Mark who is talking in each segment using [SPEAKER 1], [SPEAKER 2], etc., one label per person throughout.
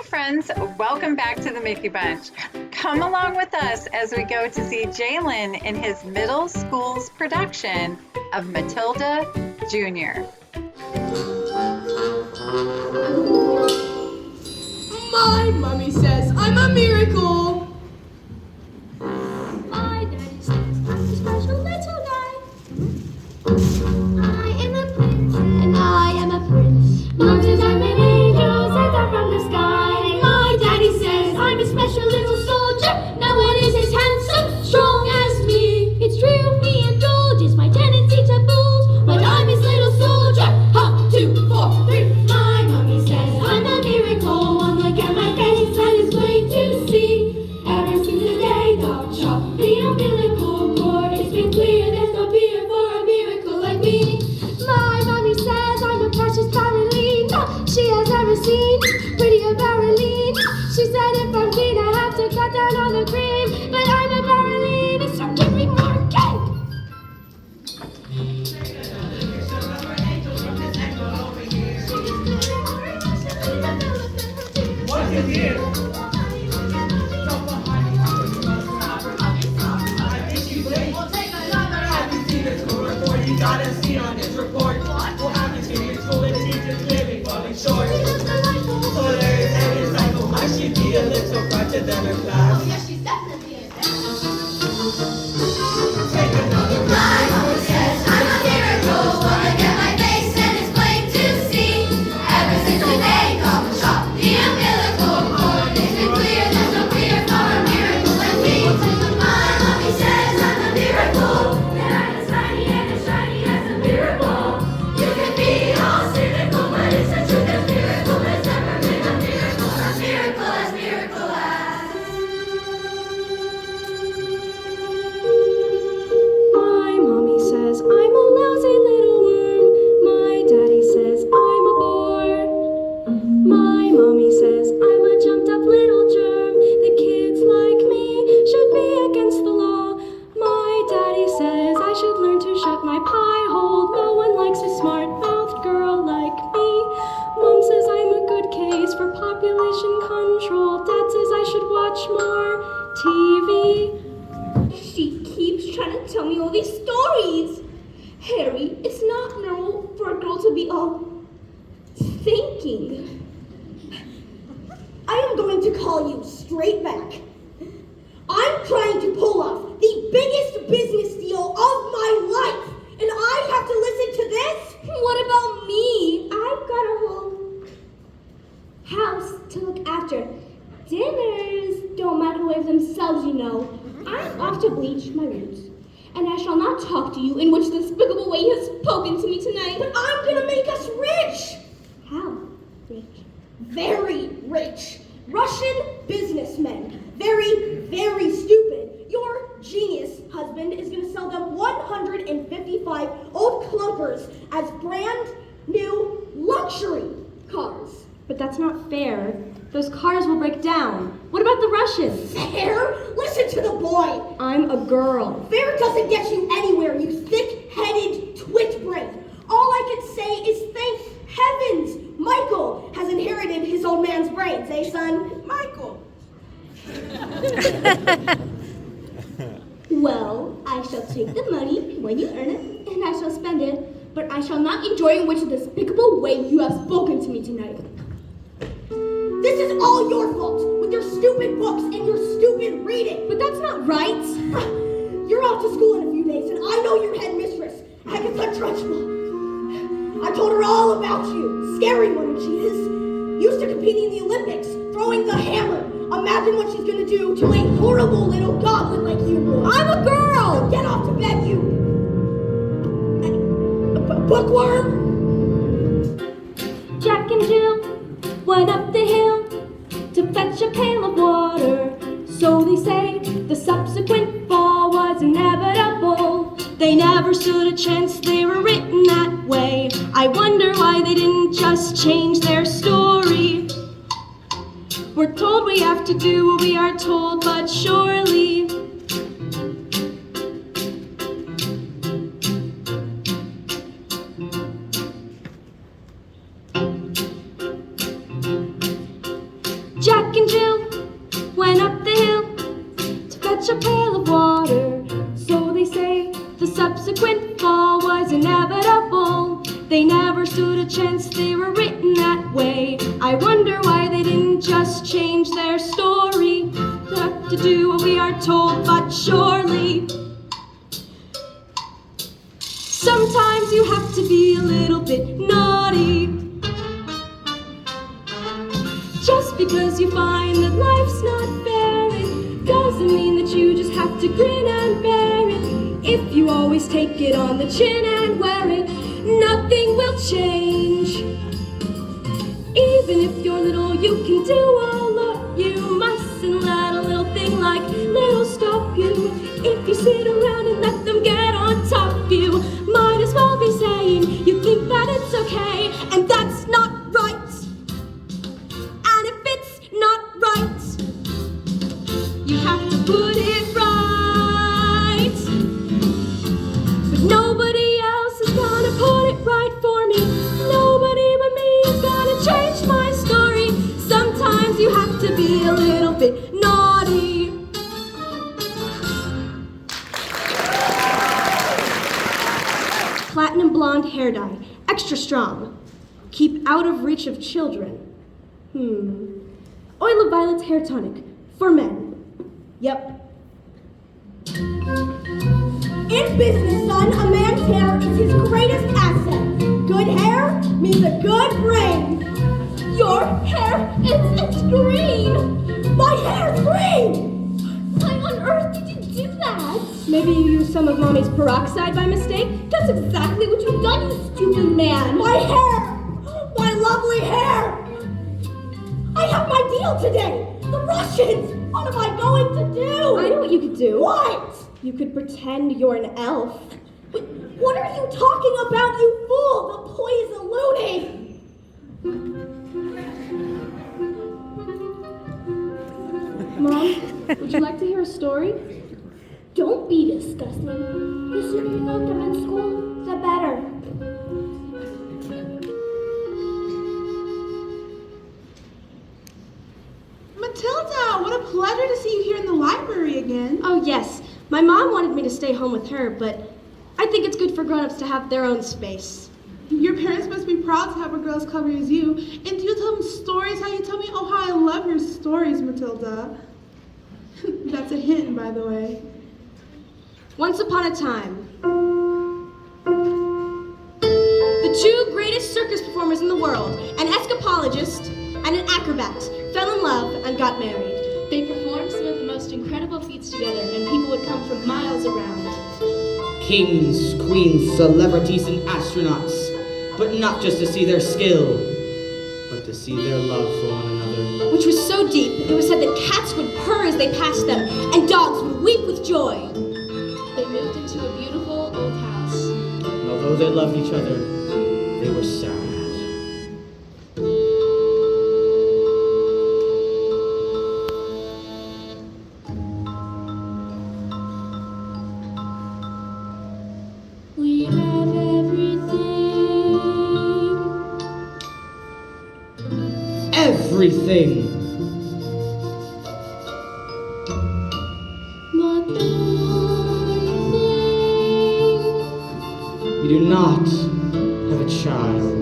[SPEAKER 1] friends, welcome back to the Mickey Bunch. Come along with us as we go to see Jaylen in his middle school's production of Matilda Jr.
[SPEAKER 2] My mommy says I'm a miracle.
[SPEAKER 3] My daddy says I'm a special little guy. I am a prince and I am a prince. Mom says I'm an angel sent down from the sky. My daddy says I'm a special little soldier. No one is as handsome, strong as me. It's true, he indulges my tendency to bulge, but I'm his little soldier. Ha, 2, 4, 3. My mommy says I'm a miracle. One look at my face and it's plain to see. Ever since the day God chopped the umbilical cord, it's been clear there's no fear for a miracle like me. My mommy says I'm a precious ballerina she has never seen. Prettier ballerina. She said if I'm clean I have to cut down on the cream, but I'm a ballerina, so give me more cake.
[SPEAKER 4] What's in here? You gotta see on this report. What happens here in school and teachers living falling short. So there is every cycle. Might she be a little brighter than her class?
[SPEAKER 3] Oh, yes, she's definitely a
[SPEAKER 4] Take another round.
[SPEAKER 3] My mama says I'm a miracle. Wanna get my face and it's plain to see. Ever since the day God chopped the umbilical cord, it's been clear there's no fear for a miracle like me. My mommy says I'm a miracle. That I'm as tiny and as shiny as a miracle. You can be all cynical, but it's the truth. This miracle has never been a miracle. A miracle as miracle as.
[SPEAKER 5] My mommy says I'm a lousy little worm. My daddy says I'm a bore. My mommy says I'm a jumped up little germ. The kids like me should be against the law. My daddy says I should learn to shut my pie hole. No one likes a smart-mouthed girl like me. Mom says I'm a good case for population control. Dad says I should watch more TV.
[SPEAKER 3] She keeps trying to tell me all these stories. Harry, it's not normal for a girl to be all thinking.
[SPEAKER 2] I am going to call you straight back. I'm trying to pull off the biggest business deal of my life, and I have to listen to this?
[SPEAKER 3] What about me? I've got a whole house to look after. Dinners don't matter themselves, you know. I'm off to bleach my roots, and I shall not talk to you in which despicable way you have spoken to me tonight.
[SPEAKER 2] But I'm gonna make us rich!
[SPEAKER 3] How rich?
[SPEAKER 2] Very rich. Russian businessmen. Very, very stupid. Your genius husband is gonna sell them 155 old clunkers as brand new luxury cars.
[SPEAKER 5] But that's not fair. Those cars will break down. What about the Russians?
[SPEAKER 2] Fair? Listen to the boy.
[SPEAKER 5] I'm a girl.
[SPEAKER 2] Fair doesn't get you anywhere, you thick-headed twit brain. All I can say is thank heavens Michael has inherited his old man's brains, eh, son? Michael.
[SPEAKER 3] Well, I shall take the money when you earn it, and I shall spend it, but I shall not enjoy in which despicable way you have spoken to me tonight.
[SPEAKER 2] This is all your fault, with your stupid books and your stupid reading.
[SPEAKER 3] But that's not right.
[SPEAKER 2] You're off to school in a few days, and I know your headmistress, Agatha Trunchbull. I told her all about you. Scary woman she is. Used to competing in the Olympics, throwing the hammer. Imagine what she's gonna do to a horrible little goblin like you, boy.
[SPEAKER 3] I'm a girl!
[SPEAKER 2] Get off to bed, you bookworm!
[SPEAKER 5] Jack and Jill went up the hill to fetch a pail of water. So they say the subsequent fall was inevitable. They never stood a chance, they were written that way. I wonder why they didn't just change their story. We're told we have to do what we are told, but surely chance they were written that way. I wonder why they didn't just change their story. They have to do what we are told, but surely sometimes you have to be a little bit naughty. Just because you find that life's not fair, it doesn't mean that you just have to grin and bear it. If you always take it on the chin and wear it, nothing will change. Even if you're little, you can do a lot. You mustn't let a little thing like little stop you. If you sit around and let them get on top of you, might as well be saying you think that it's okay, and that's not right. And if it's not right, you have to put it right. But nobody else is gonna put it right for me. Nobody but me is gonna change my story. Sometimes you have to be a little bit naughty. Platinum blonde hair dye, extra strong. Keep out of reach of children. Oil of violets hair tonic, for men. Yep.
[SPEAKER 2] In business, son, a man's hair is his greatest asset. Good hair means a good brain. Your hair, it's green. My hair's green.
[SPEAKER 3] Why on earth did you do that?
[SPEAKER 5] Maybe you used some of Mommy's peroxide by mistake?
[SPEAKER 3] That's exactly what you've done, you stupid man.
[SPEAKER 2] My hair! My lovely hair! I have my deal today! The Russians! What am I going to do?
[SPEAKER 5] I know what you could do.
[SPEAKER 2] What?
[SPEAKER 5] You could pretend you're an elf.
[SPEAKER 2] What are you talking about, you fool? The poison loony!
[SPEAKER 5] Mom, would you like to hear a story?
[SPEAKER 3] Don't be disgusting. The sooner you lock them in school, the better.
[SPEAKER 6] Matilda, what a pleasure to see you here in the library again.
[SPEAKER 5] Oh, yes. My mom wanted me to stay home with her, but I think it's good for grown-ups to have their own space.
[SPEAKER 6] Your parents must be proud to have a girl as clever as you. And do you tell them stories how you tell me? Oh, how I love your stories, Matilda. That's a hint, by the way.
[SPEAKER 5] Once upon a time, the two greatest circus performers in the world, an escapologist and an acrobat, fell in love and got married.
[SPEAKER 7] They performed some of the most incredible feats together, and people would come from miles around.
[SPEAKER 4] Kings, queens, celebrities, and astronauts. But not just to see their skill, but to see their love for one another.
[SPEAKER 5] Which was so deep, it was said that cats would purr as they passed them, and dogs would weep with joy.
[SPEAKER 7] They moved into a beautiful old house.
[SPEAKER 4] And although they loved each other, they were sad.
[SPEAKER 3] We have everything.
[SPEAKER 4] Everything!
[SPEAKER 3] But one thing.
[SPEAKER 4] We do not have a child.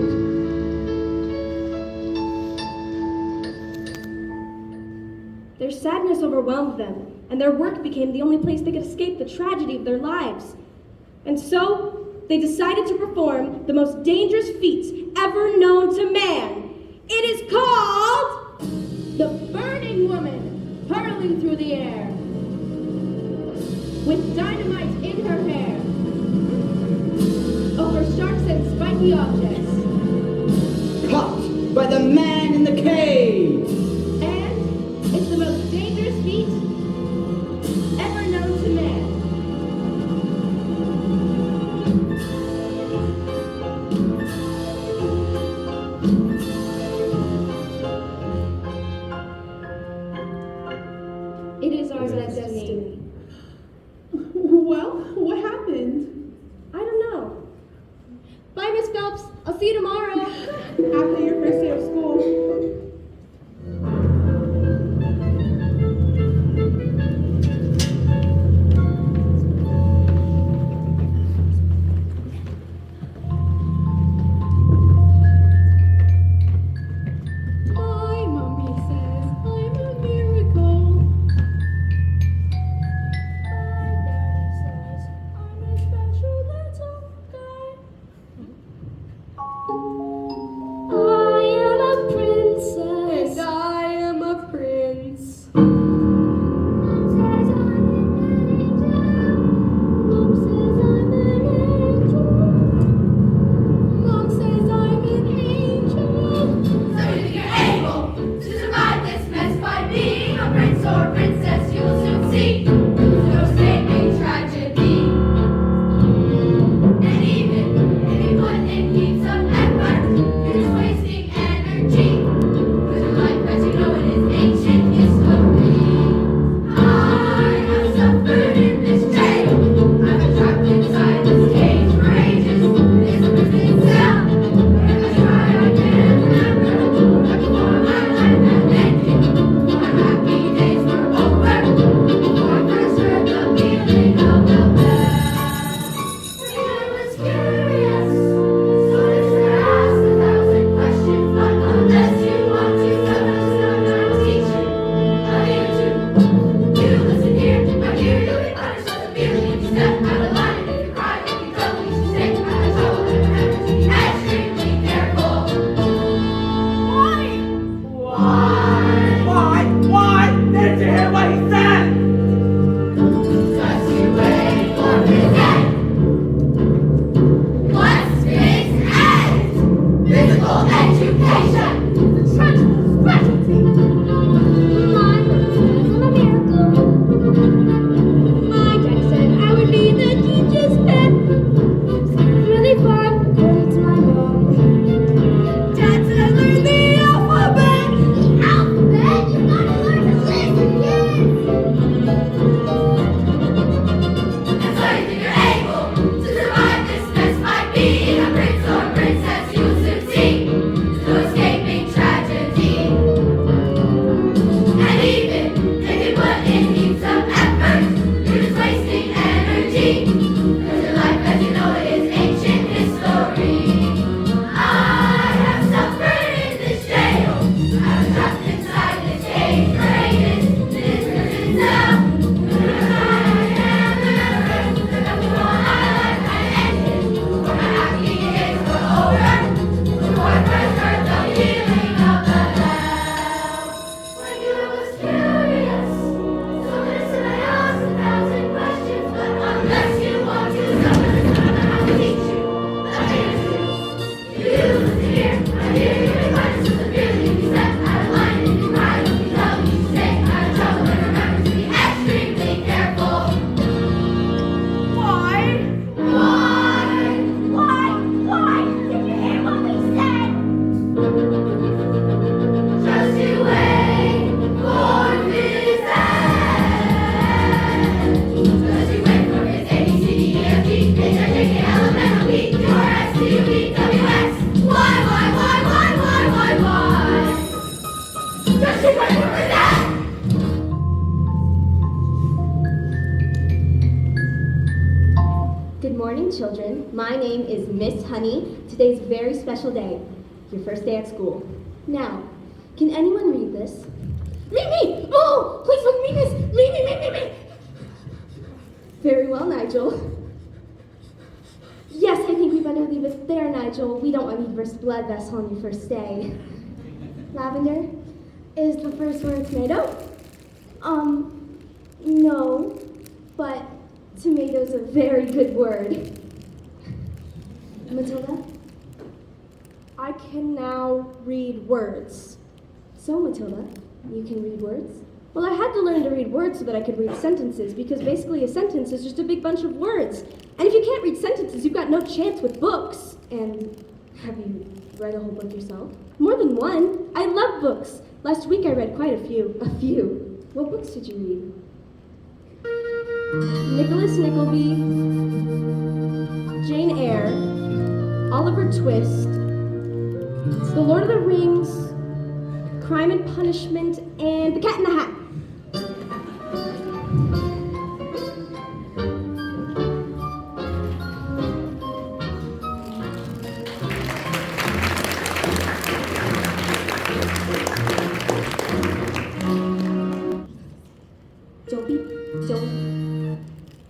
[SPEAKER 5] Their sadness overwhelmed them, and their work became the only place they could escape the tragedy of their lives. And so, they decided to perform the most dangerous feat ever known to man. It is called
[SPEAKER 3] The Burning Woman, hurling through the air. With dynamite in her hair. Over sharps and spiky objects.
[SPEAKER 4] Caught by the man in the cave!
[SPEAKER 3] And it's the most dangerous feat ever known to man.
[SPEAKER 5] It is our destiny.
[SPEAKER 6] Well, what happened?
[SPEAKER 5] I don't know. Bye, Miss Phelps. I'll see you tomorrow.
[SPEAKER 6] After your first day of school.
[SPEAKER 8] Good morning, children. My name is Miss Honey. Today's a very special day, your first day at school. Now, can anyone read this? Me! Oh, please let me miss! Me! Very well, Nigel. Yes, I think we better leave it there, Nigel. We don't want you to burst blood vessel on your first day. Lavender, is the first word tomato? No, but tomato's a very good word. Matilda, I can now read words. So, Matilda, you can read words? Well, I had to learn to read words so that I could read sentences, because basically a sentence is just a big bunch of words. And if you can't read sentences, you've got no chance with books. And have you read a whole book yourself? More than one. I love books. Last week I read quite a few. What books did you read? Nicholas Nickleby, Jane Eyre, Oliver Twist, The Lord of the Rings, Crime and Punishment, and The Cat in the Hat.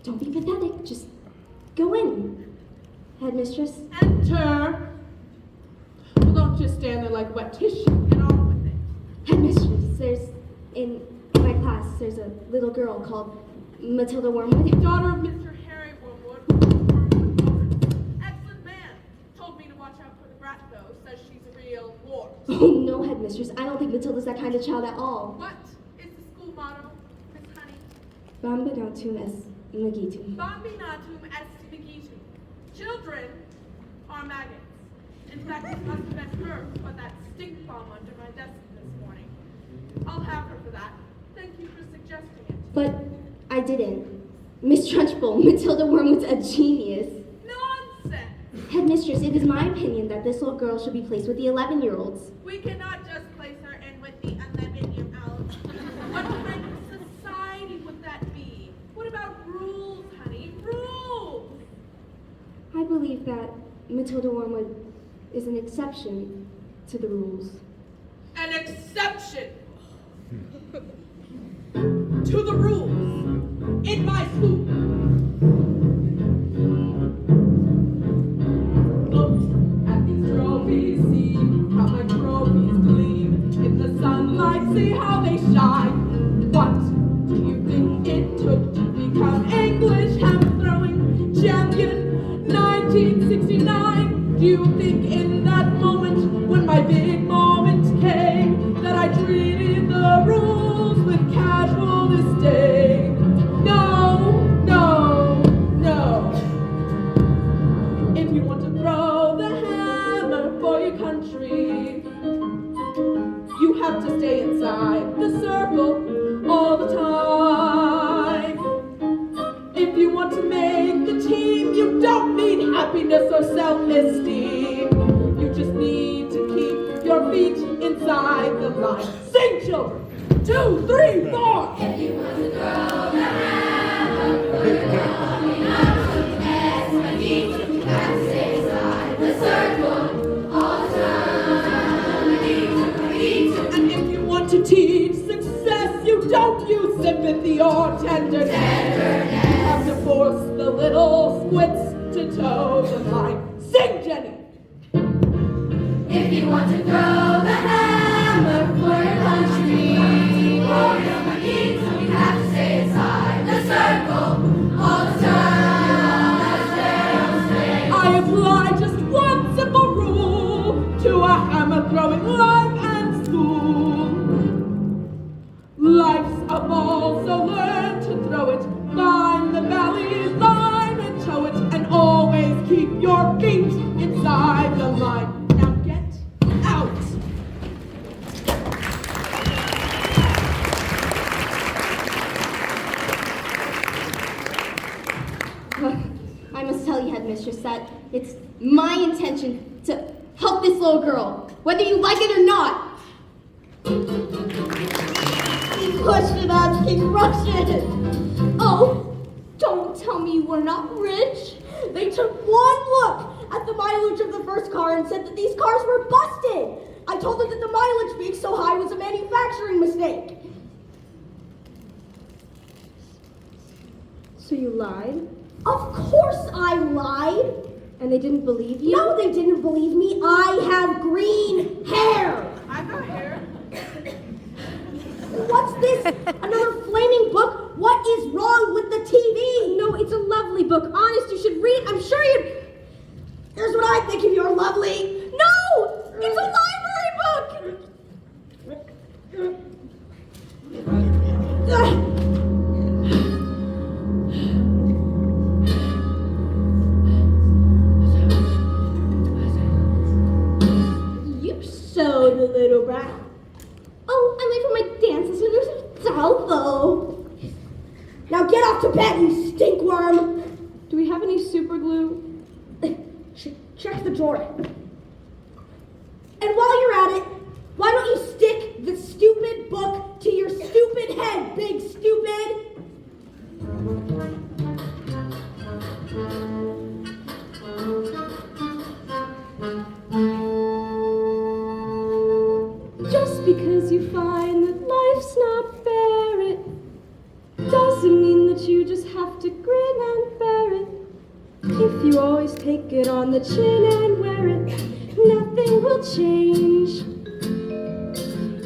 [SPEAKER 8] Don't be pathetic. Just go in. Headmistress.
[SPEAKER 6] Enter. Well, don't just stand there like wet tissue. Get on with it.
[SPEAKER 8] Headmistress, in my class, there's a little girl called Matilda Wormwood.
[SPEAKER 6] Daughter of Mr. Harry Wormwood. Excellent man. Told me to watch out for the brat, though. Says she's a real whore.
[SPEAKER 8] Oh, no, Headmistress. I don't think Matilda's that kind of child at all.
[SPEAKER 6] What is the school motto, Miss Honey?
[SPEAKER 8] Bambinatum est magitum.
[SPEAKER 6] Bambinatum est magitum. Children are maggots. In fact, it must have been her who put that stink bomb under my desk this morning. I'll have her for that. Thank you for suggesting it.
[SPEAKER 8] But I didn't. Miss Trunchbull, Matilda Wormwood's a genius.
[SPEAKER 6] Nonsense!
[SPEAKER 8] Headmistress, it is my opinion that this little girl should be placed with the 11-year-olds.
[SPEAKER 6] We cannot just place her in with the 11-year-olds. What kind of society would that be? What about rules, honey? Rules!
[SPEAKER 8] I believe that Matilda Wormwood is an exception to the rules.
[SPEAKER 6] An exception to the rules in my school. Look at these trophies, see how my trophies gleam in the sunlight, see how they shine. What do you think it took to become English hammer throwing champion 1969? Do you think in that moment, when my big moment came, that I treated the rules with casual disdain? No, no, no. If you want to throw the hammer for your country, you have to stay inside the circle all the time. If you want to make the team, you don't need happiness or self-esteem. You just need to keep your feet inside the line. Sing, children! 2, 3, 4!
[SPEAKER 3] If you want to throw the hammer, put it on the S, my feet, you have to stay inside the circle all the time. My feet.
[SPEAKER 6] And if you want to teach success, you don't use sympathy or tenderness. You have to force the little squits to toe the line. Sing, Jenny!
[SPEAKER 3] If you want to throw the hammer for your country, warrior my feet, so you have to stay inside the circle all the time.
[SPEAKER 6] I apply just one simple rule to a hammer-throwing life and school. Life's a ball, so learn to throw it. Find the valley line and tow it, and always keep your feet inside the line. Now get out.
[SPEAKER 8] I must tell you, Headmistress, that it's my intention to help this little girl, whether you like it or not.
[SPEAKER 2] asking Russian. Oh, don't tell me you were not rich. They took one look at the mileage of the first car and said that these cars were busted. I told them that the mileage being so high was a manufacturing mistake.
[SPEAKER 8] So you lied?
[SPEAKER 2] Of course I lied.
[SPEAKER 8] And they didn't believe you?
[SPEAKER 2] No, they didn't believe me. I have green hair.
[SPEAKER 6] I got hair.
[SPEAKER 2] What's this? Another flaming book? What is wrong with the TV?
[SPEAKER 8] No, it's a lovely book. Honest, you should read. I'm sure you'd...
[SPEAKER 2] Here's what I think of your lovely. No! It's a library book! You sewed, little brat. Oh, I'm late for my dance lesson. There's a salvo. Now get off to bed, you stinkworm.
[SPEAKER 8] Do we have any super glue?
[SPEAKER 2] Check the drawer. And while you're at it, why don't you stick the stupid book to your stupid head, big stupid?
[SPEAKER 8] Just because you find that life's not fair, it doesn't mean that you just have to grin and bear it. If you always take it on the chin and wear it, nothing will change.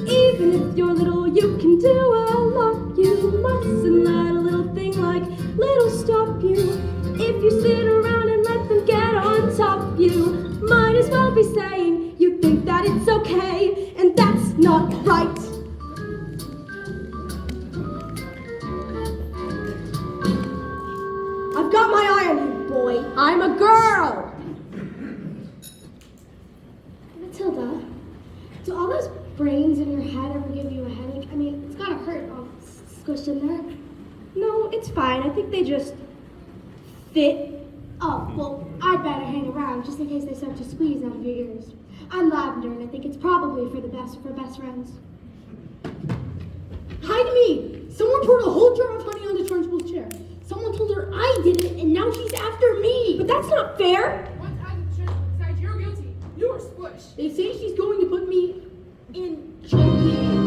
[SPEAKER 8] Even if you're little, you can do a lot. You mustn't let a little thing like little stop you. If you sit around and let them get on top, you might as well be saying you think that it's okay, and that's not right.
[SPEAKER 2] I've got my eye on you, boy. I'm a girl.
[SPEAKER 3] Matilda, do all those brains in your head ever give you a headache? I mean, it's gotta hurt all squished in there.
[SPEAKER 8] No, it's fine. I think they just fit.
[SPEAKER 3] Oh, well, I'd better hang around just in case they start to squeeze out of your ears. I'm Lavender, and I think it's probably for the best for best friends.
[SPEAKER 2] Hide me. Someone poured a whole jar of honey onto Trunchbull's chair. Someone told her I did it, and now she's after me.
[SPEAKER 8] But that's not fair.
[SPEAKER 6] Once I decide you're guilty, you are squished.
[SPEAKER 2] They say she's going to put me in choking.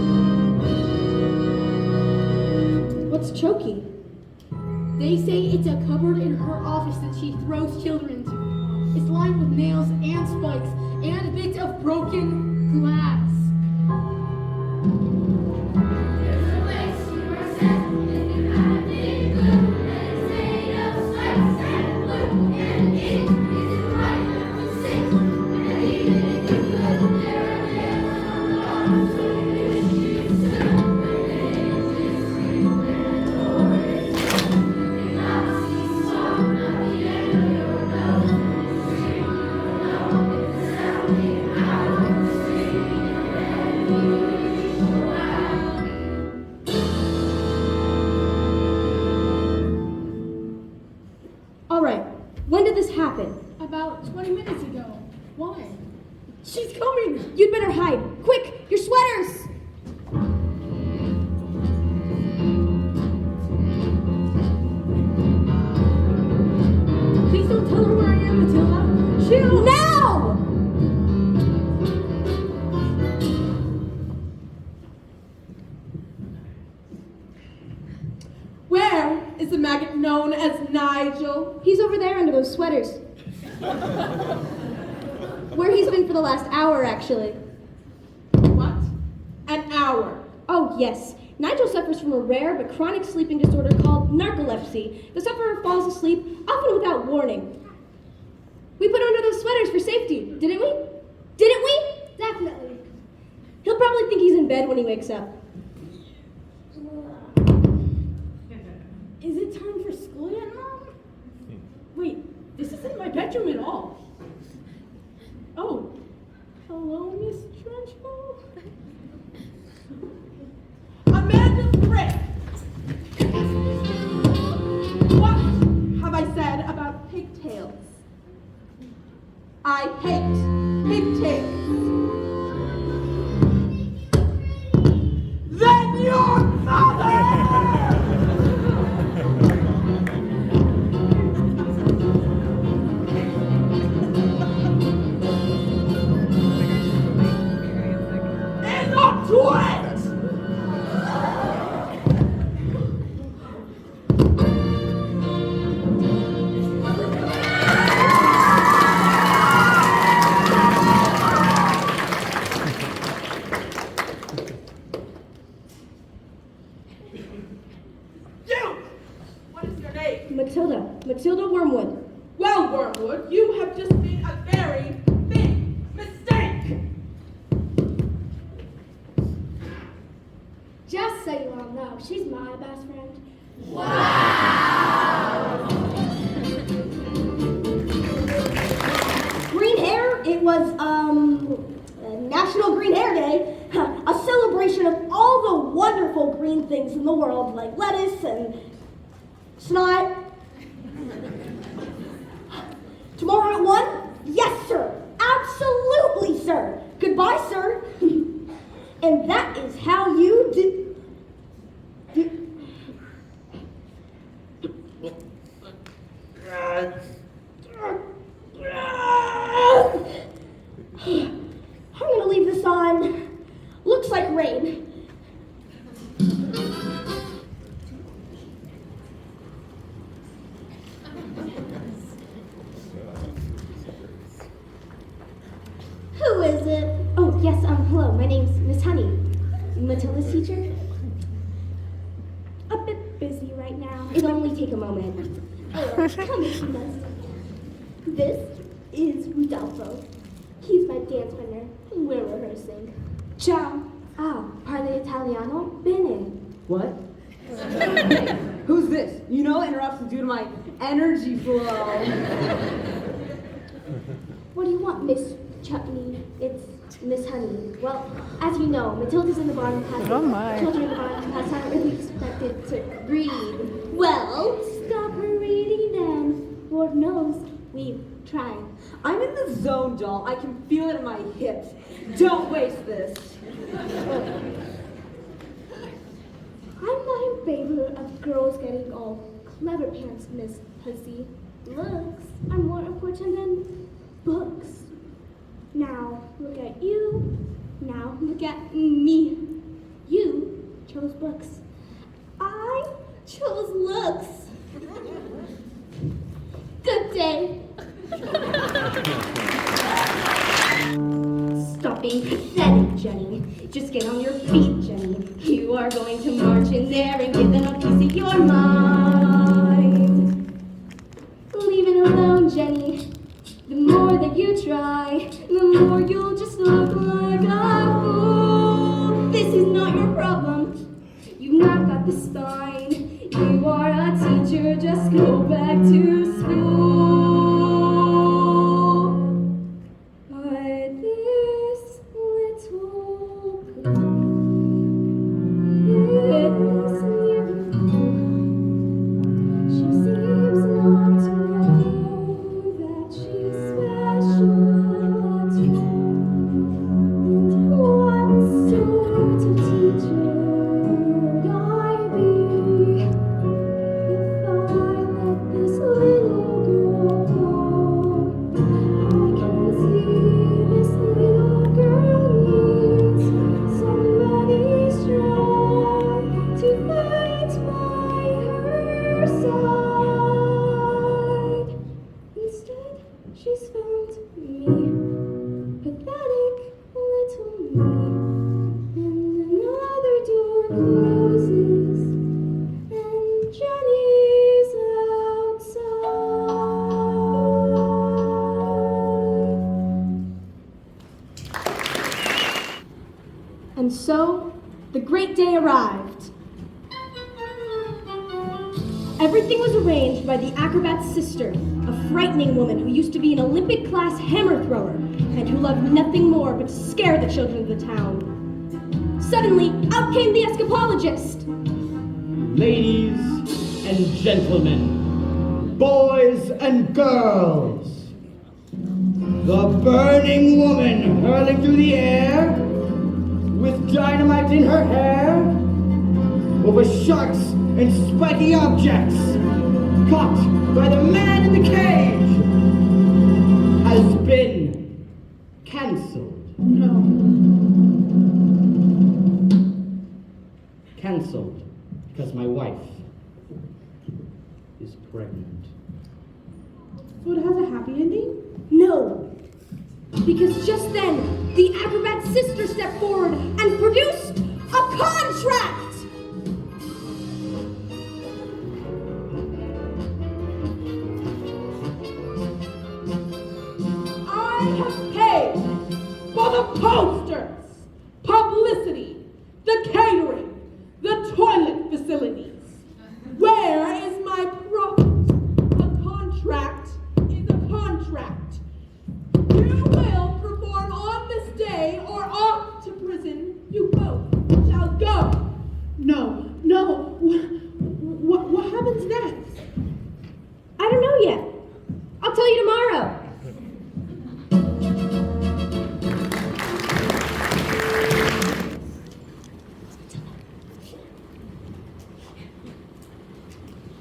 [SPEAKER 8] What's choky?
[SPEAKER 2] They say it's a cupboard in her office that she throws children into. It's lined with nails and spikes and bits of broken glass.
[SPEAKER 8] All right. When did this happen?
[SPEAKER 3] About 20 minutes ago. Why?
[SPEAKER 2] She's coming.
[SPEAKER 8] You'd better hide. Quick, your sweaters!
[SPEAKER 2] Please don't tell her where I am, Matilda. Chill.
[SPEAKER 8] Now!
[SPEAKER 6] Where is the maggot known as Nigel?
[SPEAKER 8] He's over there under those sweaters. Where he's been for the last hour, actually.
[SPEAKER 6] What? An hour.
[SPEAKER 8] Oh, yes. Nigel suffers from a rare but chronic sleeping disorder called narcolepsy. The sufferer falls asleep, often without warning. We put him under those sweaters for safety, didn't we? Didn't we?
[SPEAKER 3] Definitely.
[SPEAKER 8] He'll probably think he's in bed when he wakes up.
[SPEAKER 2] Is it time for school yet, Mom? Wait, this isn't my bedroom at all. Oh, hello, Miss Trunchbull.
[SPEAKER 6] Amanda Frick! What have I said about pigtails? I hate pigtails. Then your mother!
[SPEAKER 8] Matilda Wormwood.
[SPEAKER 6] Well, Wormwood, you have just made a very big mistake.
[SPEAKER 3] Just so you all know, she's my best friend.
[SPEAKER 2] Green hair, it was, National Green Hair Day, a celebration of all the wonderful green things in the world, like lettuce and snot. Tomorrow at 1? Yes, sir. Absolutely, sir. Goodbye, sir. And that is how you do. I'm gonna leave this on. Looks like rain. Who is it?
[SPEAKER 8] Oh, yes, hello, my name's Miss Honey. Matilda's teacher. A bit busy right now. It'll only take a moment.
[SPEAKER 2] Come here, Dusty. This is Rudolfo.
[SPEAKER 8] He's my dance partner. We're rehearsing.
[SPEAKER 5] Ciao.
[SPEAKER 8] Ah, parle italiano? Bene.
[SPEAKER 9] What? Who's this? You know, interrupts due to my energy flow.
[SPEAKER 8] What do you want, Miss Chutney? It's Miss Honey. Well, as you know, Matilda's in the barn past.
[SPEAKER 1] Oh my.
[SPEAKER 8] Children in the barn past aren't really expected to read.
[SPEAKER 2] Well,
[SPEAKER 8] Stop her reading then. Lord knows we've tried.
[SPEAKER 9] I'm in the zone, doll. I can feel it in my hips. Don't waste this.
[SPEAKER 8] I'm not in favor of girls getting all clever pants, Miss Pussy. Looks are more important than books. Now look at you. Now look at me. You chose books. I chose looks. Good day. Stop being pathetic, Jenny. Just get on your feet, Jenny. You are going to march in there and give them a piece of your mind. Leave it alone, Jenny. The more that you try, the more you'll just look like a fool. This is not your problem. You've not got the spine. You are a teacher, just go back to school. But this little girl, this she seems not to know that she's special at all. What sort of teacher would I be if I let this little girl fall? I can see this little girl needs somebody strong to fight by her side. Instead, she's found me, pathetic little me. And another door closes, and Jenny's outside. And so, the great day arrived. Everything was arranged by the acrobat's sister, a frightening woman who used to be an Olympic-class hammer thrower and who loved nothing more but to scare the children of the town. Suddenly, out came the escapologist.
[SPEAKER 10] Ladies and gentlemen, boys and girls, the burning woman hurling through the air with dynamite in her hair over sharks and spiky objects caught by the man in the cage has been cancelled. Cancelled because my wife is pregnant.
[SPEAKER 6] So it has a happy ending?
[SPEAKER 8] No, because just then, the acrobat's sister stepped forward and produced a contract!
[SPEAKER 6] No. What happens next?
[SPEAKER 8] I don't know yet. I'll tell you tomorrow.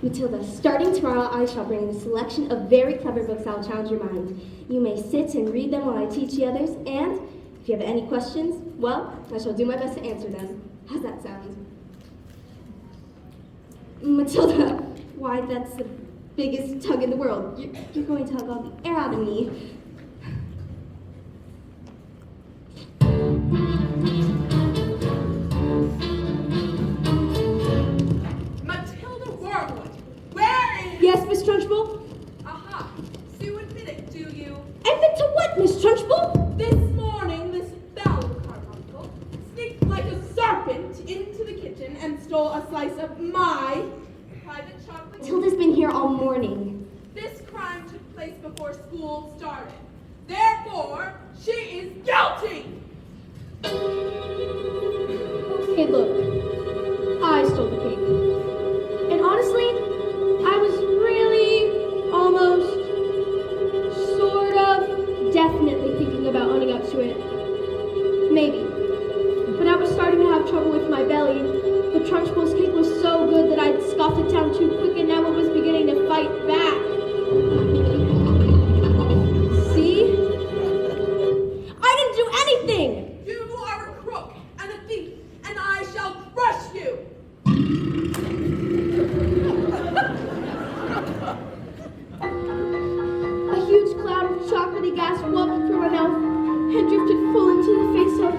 [SPEAKER 8] Matilda, starting tomorrow, I shall bring in a selection of very clever books that will challenge your mind. You may sit and read them while I teach the others, and if you have any questions, well, I shall do my best to answer them. How's that sound? Matilda, why, that's the biggest tug in the world. You're going to hug all the air out of me.
[SPEAKER 6] Matilda Wormwood, where is...
[SPEAKER 8] Yes, Miss Trunchbull?
[SPEAKER 6] Aha, so you admit it, do you?
[SPEAKER 8] Admit to what, Miss Trunchbull?
[SPEAKER 6] This morning, this foul carbuncle sneaked like a serpent into the kitchen and stole a slice of my private chocolate.
[SPEAKER 8] Matilda's been here all morning.
[SPEAKER 6] This crime took place before school started. Therefore, she is guilty!
[SPEAKER 8] Okay, look. I stole the cake. And honestly, I was really, almost, sort of, definitely thinking about owning up to it. Maybe. But I was starting to have trouble with my belly. The Trunchbull's cake was so good that I'd scoffed it down too quick, and now it was beginning to fight back. See? I didn't do anything!
[SPEAKER 6] You are a crook and a thief, and I shall crush you!
[SPEAKER 8] A huge cloud of chocolatey gas wafted from my mouth and drifted full into the face of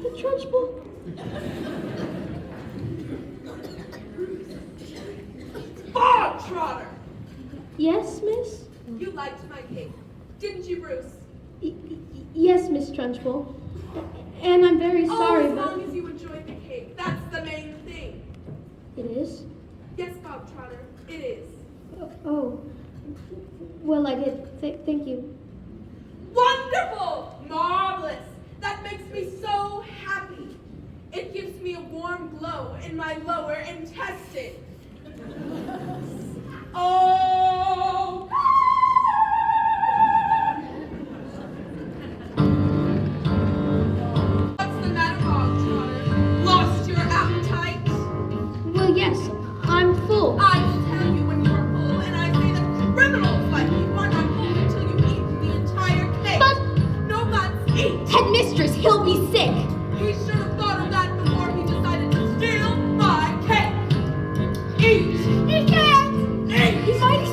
[SPEAKER 8] the Trunchbull.
[SPEAKER 6] Bog Trotter!
[SPEAKER 8] Yes, miss?
[SPEAKER 6] You liked my cake, didn't you, Bruce?
[SPEAKER 8] Yes, Miss Trunchbull. And I'm very sorry,
[SPEAKER 6] as
[SPEAKER 8] but...
[SPEAKER 6] long as you enjoyed the cake, that's the main thing.
[SPEAKER 8] It is?
[SPEAKER 6] Yes, Bob Trotter, it is.
[SPEAKER 8] Oh. Well, I did. Thank you.
[SPEAKER 6] Wonderful! Marvelous! That makes me so happy. It gives me a warm glow in my lower intestine. Oh! What's the matter, Bob Trotter? Lost your appetite?
[SPEAKER 8] Well, yes, I'm full.
[SPEAKER 6] I will tell you when you're full, and I say that criminals like you are not full until you eat the entire cake.
[SPEAKER 8] But...
[SPEAKER 6] No buts, eat!
[SPEAKER 8] Headmistress, he'll be sick.
[SPEAKER 6] He should have thought of that before he decided to steal my cake. Eat!
[SPEAKER 8] He can't!
[SPEAKER 6] Eat!
[SPEAKER 8] He might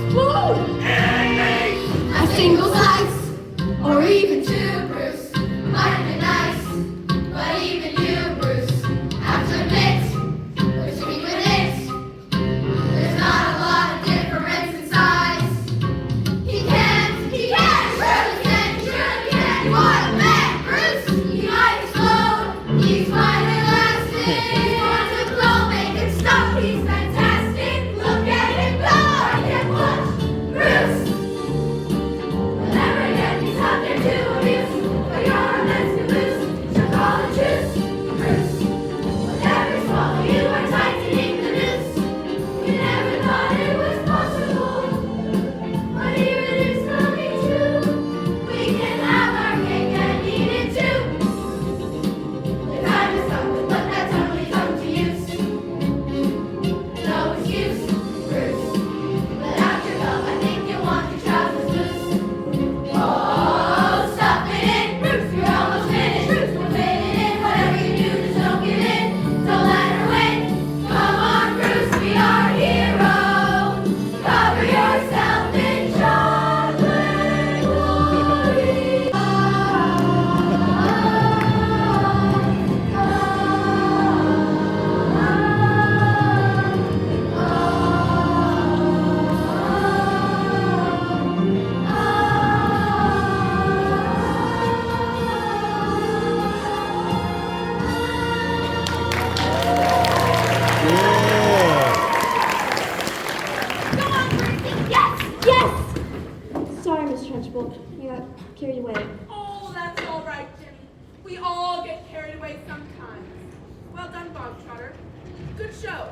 [SPEAKER 6] show.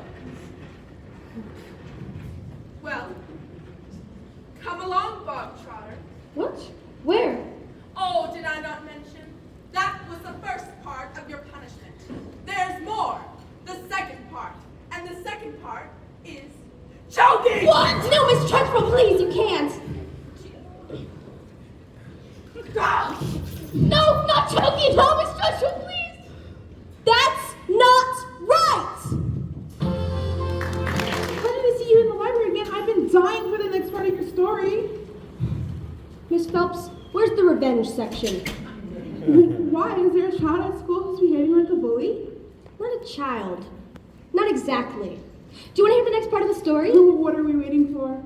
[SPEAKER 6] Well, come along, Bob Trotter.
[SPEAKER 8] What? Where?
[SPEAKER 6] Oh, did I not mention? That was the first part of your punishment. There's more. The second part. And the second part is choking!
[SPEAKER 8] What? No, Miss Trunchbull, please, you can't. No, not choking! No, Miss Trunchbull, please! That's not right!
[SPEAKER 11] Funny to see you in the library again. I've been dying for the next part of your story.
[SPEAKER 8] Miss Phelps, where's the revenge section?
[SPEAKER 11] Why? Is there a child at school who's behaving like a bully?
[SPEAKER 8] Not a child. Not exactly. Do you want to hear the next part of the story?
[SPEAKER 11] What are we waiting for?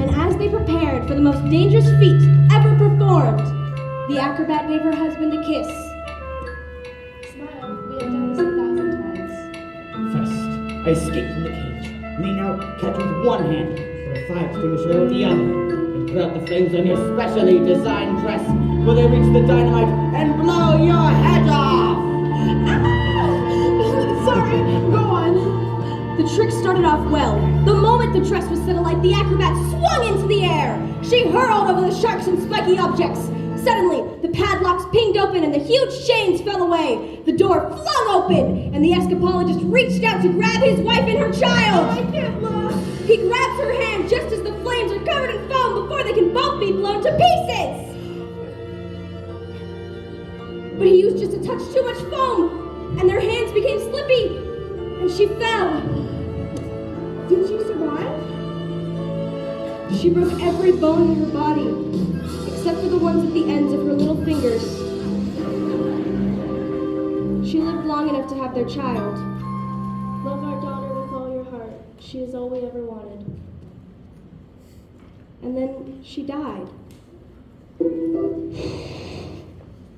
[SPEAKER 8] And as they prepared for the most dangerous feat ever performed, the acrobat gave her husband a kiss.
[SPEAKER 7] Smile, we have done this 1,000 times.
[SPEAKER 10] First, I escape from the cage. May now catch with one hand, or a fire extinguisher with the other, and put out the flames on your specially designed press, where they reach the dynamite and blow your head off!
[SPEAKER 11] Sorry, go on.
[SPEAKER 8] The trick started off well. The moment the dress was set alight, the acrobat swung into the air. She hurled over the sharks and spiky objects. Suddenly, the padlocks pinged open and the huge chains fell away. The door flung open, and the escapologist reached out to grab his wife and her child.
[SPEAKER 11] I can't look.
[SPEAKER 8] He grabs her hand just as the flames are covered in foam before they can both be blown to pieces. But he used just a touch too much foam, and their hands became slippy, and she fell.
[SPEAKER 11] Did she survive?
[SPEAKER 8] She broke every bone in her body, except for the ones at the ends of her little fingers. She lived long enough to have their child.
[SPEAKER 5] Love our daughter with all your heart. She is all we ever wanted.
[SPEAKER 8] And then she died.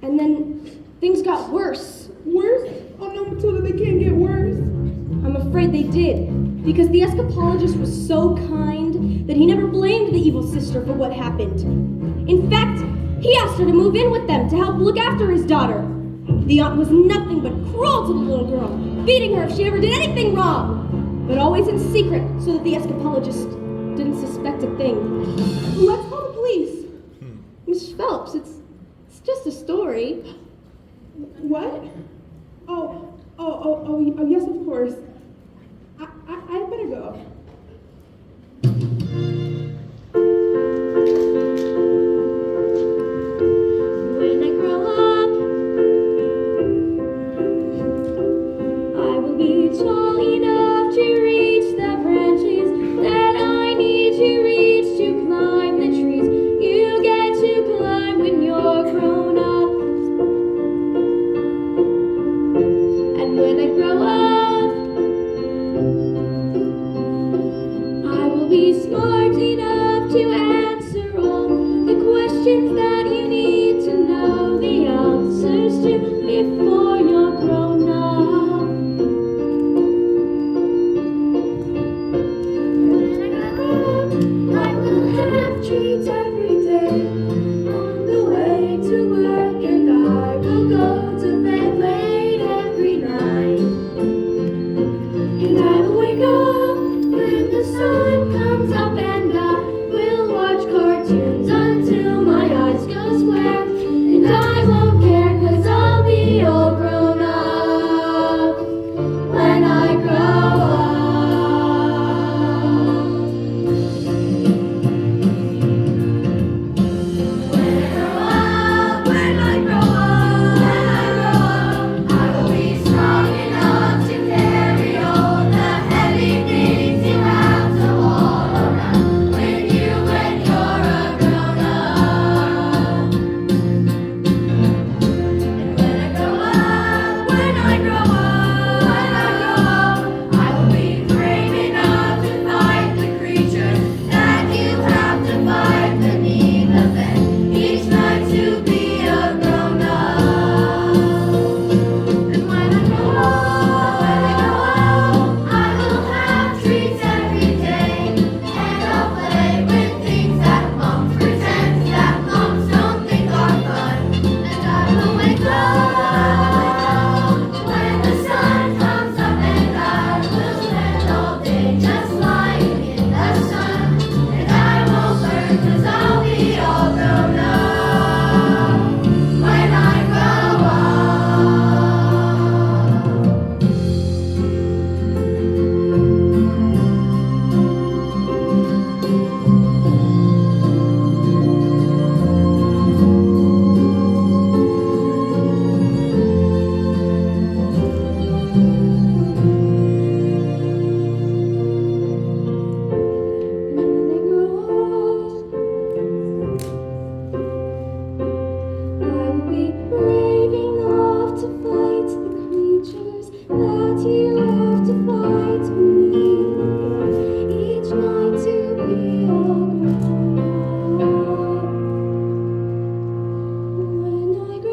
[SPEAKER 8] And then things got worse.
[SPEAKER 11] Worse? Oh no, Matilda, they can't get worse.
[SPEAKER 8] I'm afraid they did, because the escapologist was so kind that he never blamed the evil sister for what happened. In fact, he asked her to move in with them to help look after his daughter. The aunt was nothing but cruel to the little girl, beating her if she ever did anything wrong, but always in secret so that the escapologist didn't suspect a thing.
[SPEAKER 11] Let's call the police.
[SPEAKER 8] Miss Phelps, it's just a story.
[SPEAKER 11] What? Oh, yes, of course. I better go.
[SPEAKER 5] When I grow up, I will be tall enough to reach the branches that I need to reach to climb the trees you get to climb when you're grown up. And when I grow up, I will be smart enough to answer all the questions that you need to know the answers to before you're grown up. When I grow up, I will have treats every day on the way to work, and I will go to bed late every night. And I will wake up when the sun comes up, and I will watch cartoons until my eyes go square. And I won't care, 'cause I'll be all grown up when I grow up. When I grow up, I will be strong enough to carry all the heavy things you have to haul around with you when you're a grown up.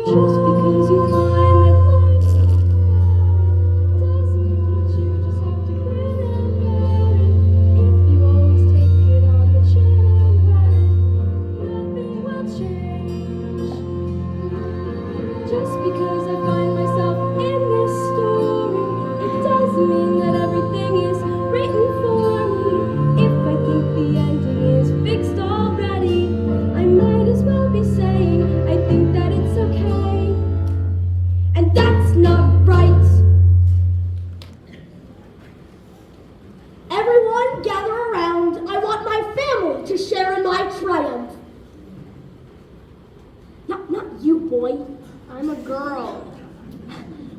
[SPEAKER 5] Just because you find that life's not fair doesn't mean that you just have to grin and bear it. If you always take it on the chin and wear it, nothing will change. Just because I find myself in this story, it doesn't mean that everything is written for me. If I think the ending is fixed already, I might as well be saying I think that it's okay. And that's not right.
[SPEAKER 2] Everyone gather around. I want my family to share in my triumph. Not you, boy.
[SPEAKER 8] I'm a girl.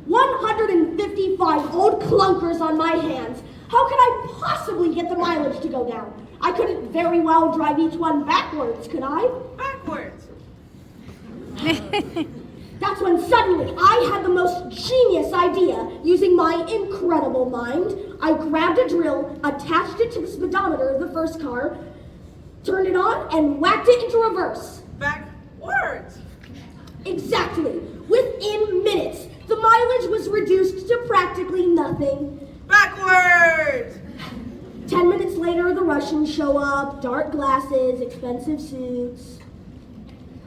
[SPEAKER 2] 155 old clunkers on my hands. How could I possibly get the mileage to go down? I couldn't very well drive each one backwards, could I?
[SPEAKER 11] Backwards.
[SPEAKER 2] That's when suddenly I had the most genius idea. Using my incredible mind, I grabbed a drill, attached it to the speedometer of the first car, turned it on, and whacked it into reverse.
[SPEAKER 11] Backwards.
[SPEAKER 2] Exactly. Within minutes, the mileage was reduced to practically nothing.
[SPEAKER 11] Backwards.
[SPEAKER 2] 10 minutes later, the Russians show up, dark glasses, expensive suits.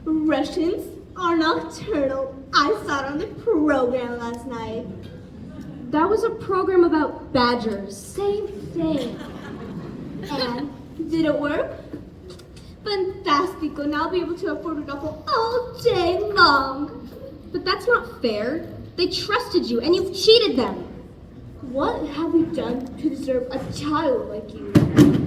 [SPEAKER 12] Russians are nocturnal. I saw it on the program last night.
[SPEAKER 8] That was a program about badgers.
[SPEAKER 12] Same thing. And did it work? Fantastico. Now I'll be able to afford a duffel all day long.
[SPEAKER 8] But that's not fair. They trusted you and you've cheated them.
[SPEAKER 12] What have we done to deserve a child like you?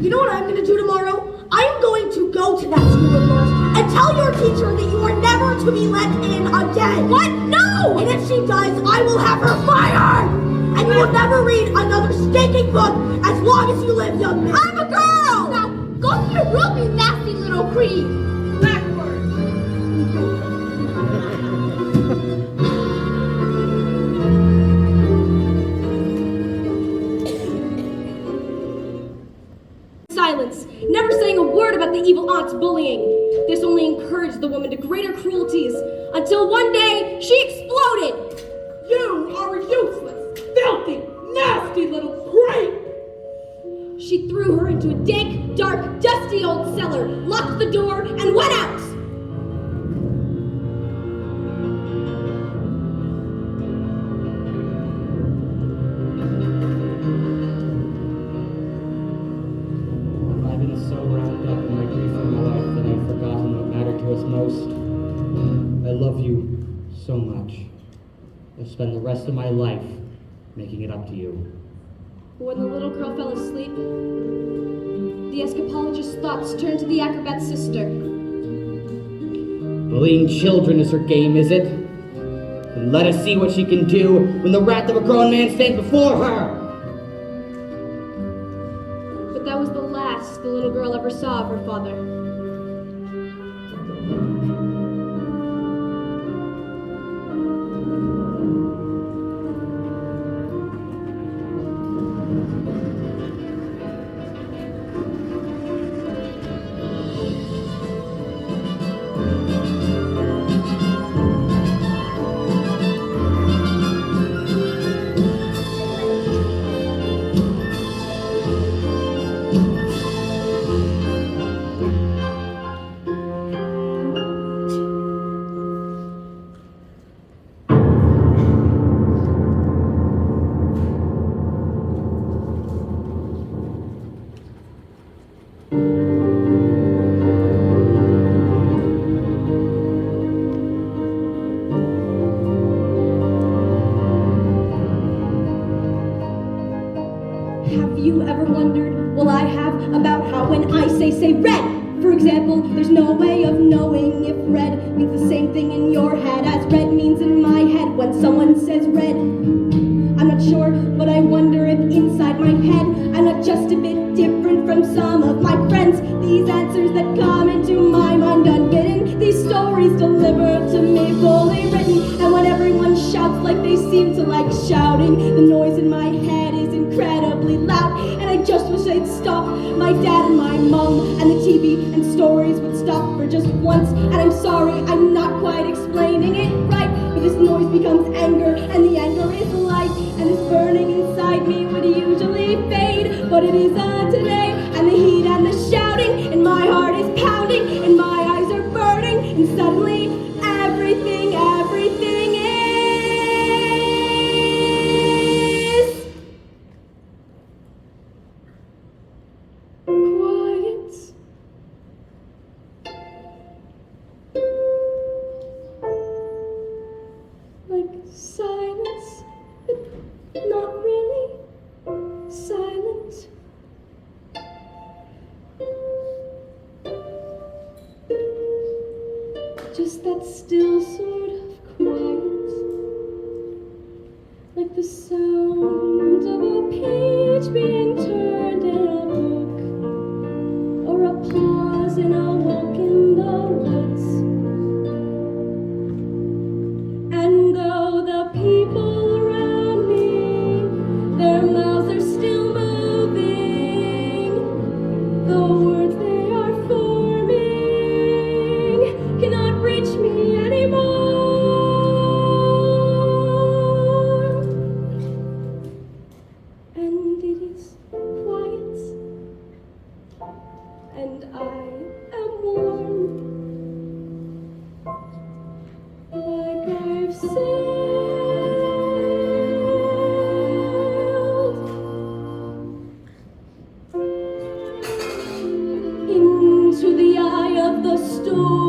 [SPEAKER 2] You know what I'm going to do tomorrow? I'm going to go to that school of yours and tell your teacher that you are never to be let in again.
[SPEAKER 8] What? No!
[SPEAKER 2] And if she does, I will have her fired! And you will never read another stinking book as long as you live, young man.
[SPEAKER 12] I'm a girl! Now go to your room, you nasty little creep!
[SPEAKER 11] Backwards.
[SPEAKER 8] Silence, never saying a word about the evil aunt's bullying. This only encouraged the woman to greater cruelties, until one day she exploded.
[SPEAKER 6] You are a useless, filthy, nasty little creep!
[SPEAKER 8] She threw her into a dank, dark, dusty old cellar, locked the door, and went out.
[SPEAKER 10] I've been so wrapped up in my grief in my life that I've forgotten what mattered to us most. I love you so much. I'll spend the rest of my life making it up to you.
[SPEAKER 8] When the little girl fell asleep, the escapologist's thoughts turned to the acrobat's sister.
[SPEAKER 10] Bullying children is her game, is it? Then let us see what she can do when the wrath of a grown man stands before her!
[SPEAKER 8] But that was the last the little girl ever saw of her father.
[SPEAKER 5] Have you ever wondered, well I have, about how when I say red, for example, there's no way of knowing if red means the same thing in your head as red means in my head when someone says red. I'm not sure, but I wonder if inside my head I'm not just a bit different from some of my friends. These answers that come into my mind unbidden, these stories delivered to me fully written. And when everyone shouts like they seem to like shouting, the noise in my head is incredibly loud. And I just wish they'd stop. My dad and my mom and the TV and stories would stop for just once. And I'm sorry, I'm not quite explaining it right.
[SPEAKER 2] becomes anger, and the anger is light, and this burning inside me would usually fade, but it isn't today, and the heat and the shouting, and my heart is pounding, and my eyes are burning, and suddenly everything is quiet. Like silence, but not really silent. Just that still sort of quiet, like the sound of a page being turned in a book, or a pause in a walk in the woods. And though the people around me, their mouths are still moving, the words they are forming cannot reach me anymore. And it is quiet, and I am warm, like I've sailed into the eye of the storm.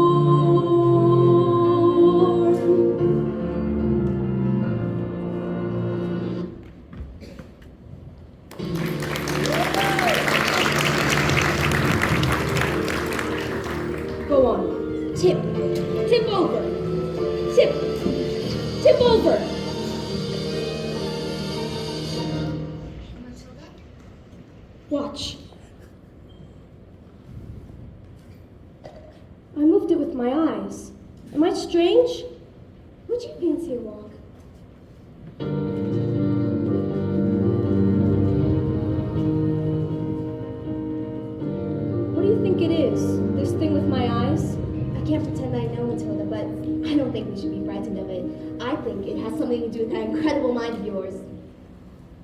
[SPEAKER 2] Go on. Tip. Tip over. Tip. Tip over. Watch. I moved it with my eyes. Am I strange? Would you fancy a walk? What do you think it is? This thing with my eyes?
[SPEAKER 8] I can't pretend I know, Matilda, but I don't think we should be frightened of it. I think it has something to do with that incredible mind of yours.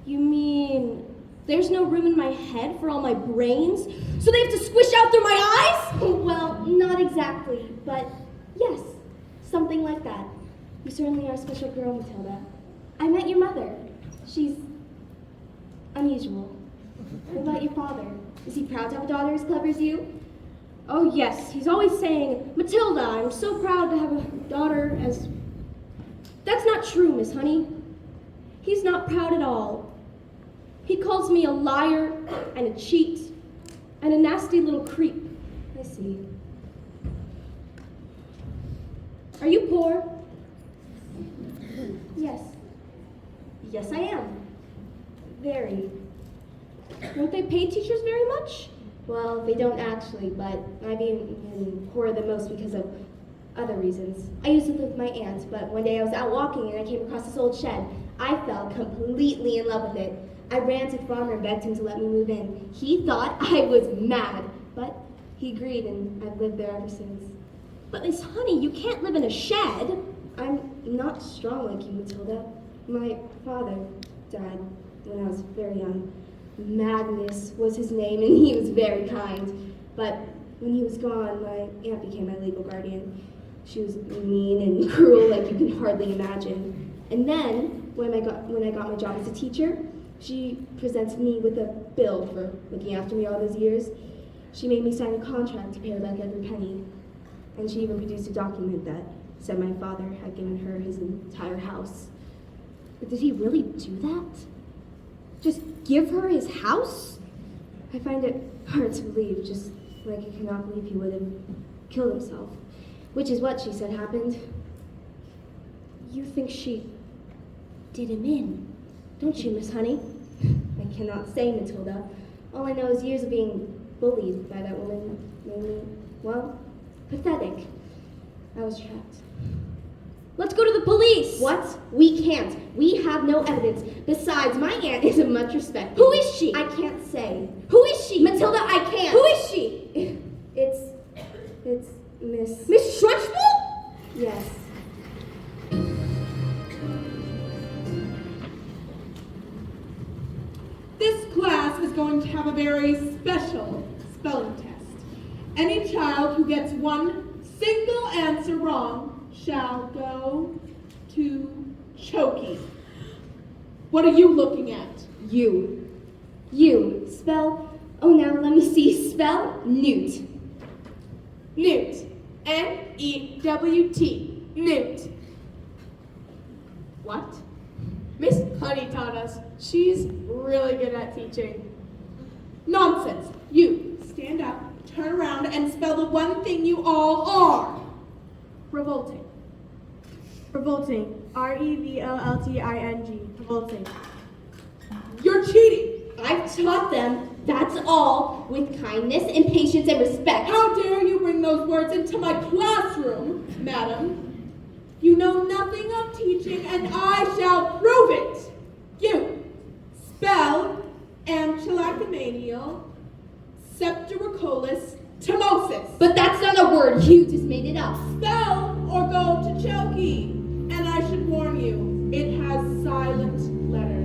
[SPEAKER 2] You mean there's no room in my head for all my brains? So they have to squish out through my eyes?
[SPEAKER 8] Well, not exactly, but yes, something like that. You certainly are a special girl, Matilda. I met your mother. She's unusual. What about your father? Is he proud to have a daughter as clever as you?
[SPEAKER 2] Oh yes, he's always saying, Matilda, I'm so proud to have a daughter as... That's not true, Miss Honey. He's not proud at all. He calls me a liar and a cheat and a nasty little creep.
[SPEAKER 8] I see.
[SPEAKER 2] Are you poor?
[SPEAKER 8] Yes. Yes, I am. Very.
[SPEAKER 2] Don't they pay teachers very much?
[SPEAKER 8] Well, they don't actually, but I've been poorer than most because of other reasons. I used to live with my aunt, but one day I was out walking and I came across this old shed. I fell completely in love with it. I ran to the farmer and begged him to let me move in. He thought I was mad, but he agreed and I've lived there ever since.
[SPEAKER 2] But Miss Honey, you can't live in a shed.
[SPEAKER 8] I'm not strong like you, Matilda. My father died when I was very young. Magnus was his name, and he was very kind. But when he was gone, my aunt became my legal guardian. She was mean and cruel like you can hardly imagine. And then, when I got my job as a teacher, she presented me with a bill for looking after me all those years. She made me sign a contract to pay her back every penny. And she even produced a document that said my father had given her his entire house.
[SPEAKER 2] But did he really do that? Just give her his house?
[SPEAKER 8] I find it hard to believe, just like I cannot believe he would have killed himself. Which is what she said happened.
[SPEAKER 2] You think she did him in, don't you, Miss Honey?
[SPEAKER 8] I cannot say, Matilda. All I know is years of being bullied by that woman made me, well, pathetic. I was trapped.
[SPEAKER 2] Let's go to the police!
[SPEAKER 8] What? We can't. We have no evidence. Besides, my aunt is of much respect.
[SPEAKER 2] Who is she?
[SPEAKER 8] I can't say.
[SPEAKER 2] Who is she?
[SPEAKER 8] Matilda, I can't.
[SPEAKER 2] Who is she?
[SPEAKER 8] It's Miss...
[SPEAKER 2] Miss Trunchbull?
[SPEAKER 8] Yes.
[SPEAKER 11] have a very special spelling test. Any child who gets one single answer wrong shall go to Chokey. What are you looking at?
[SPEAKER 8] You. Spell, oh now let me see, spell Newt.
[SPEAKER 11] Newt. N-E-W-T. Newt. What? Miss Honey taught us. She's really good at teaching. Nonsense. You stand up, turn around, and spell the one thing you all are. Revolting.
[SPEAKER 2] Revolting. R-E-V-O-L-T-I-N-G. Revolting.
[SPEAKER 11] You're cheating.
[SPEAKER 8] I've taught them, that's all, with kindness and patience and respect.
[SPEAKER 11] How dare you bring those words into my classroom, madam? You know nothing of teaching, and I shall prove it. You spell amchilacomanial septirocolis timosis.
[SPEAKER 8] But that's not a word, you just made it up.
[SPEAKER 11] Spell or go to Chokey. And I should warn you, it has silent letters.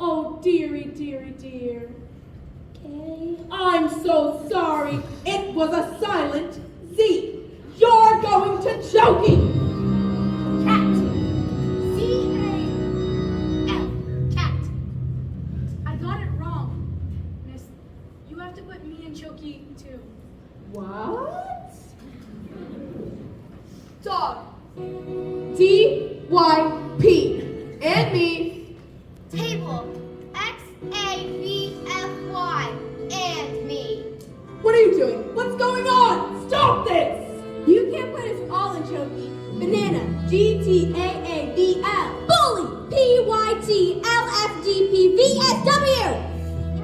[SPEAKER 11] Oh, dearie, dearie, dear. I'm so sorry. It was a silent Z. You're going to Chokey.
[SPEAKER 3] Cat. C-A-L. Cat.
[SPEAKER 7] I got it wrong, Miss. You have to put me in Chokey too.
[SPEAKER 11] What? Dog. D-Y-P. And me.
[SPEAKER 3] Table. X-A-B-F-Y. And me.
[SPEAKER 11] What are you doing? What's going on? Stop this!
[SPEAKER 2] You can't put us all in Chokey. Banana. G-T-A-A-B-L. Bully. P-Y-T-L-F-D-P-V-S-W.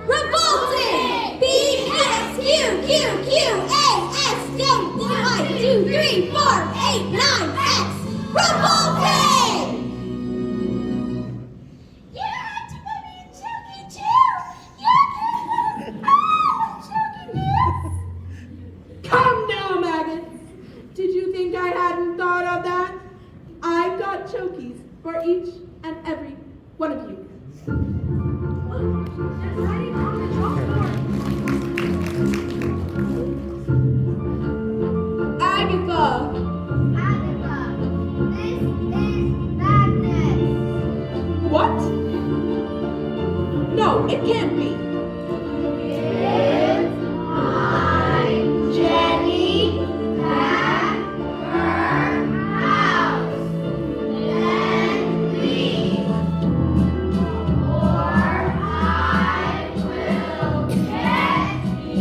[SPEAKER 2] Revolting. B-S-Q-Q-Q-A-S-W-1-2-3-4-8-9-X. Revolting!
[SPEAKER 3] You have to put me in Chokey too. You have to put me in Chokey,
[SPEAKER 11] Come now, maggots! Did you think I hadn't thought of that? I've got Chokeys for each and every one of you.
[SPEAKER 7] There's writing on the chalkboard.
[SPEAKER 11] Agatha!
[SPEAKER 3] Agatha, this is madness.
[SPEAKER 11] What? No, it can't be.
[SPEAKER 3] Give my Jenny back her house. Then leave, or I will get you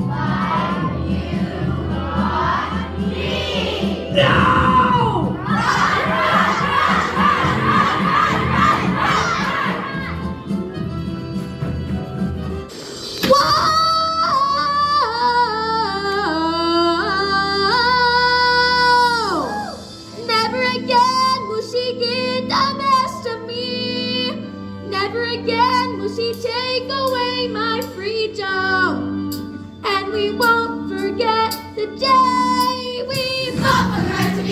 [SPEAKER 3] like you got me.
[SPEAKER 11] No!
[SPEAKER 8] Never again will she get the best of me. Never again will she take away my freedom. And we won't forget the day we fought for the right to be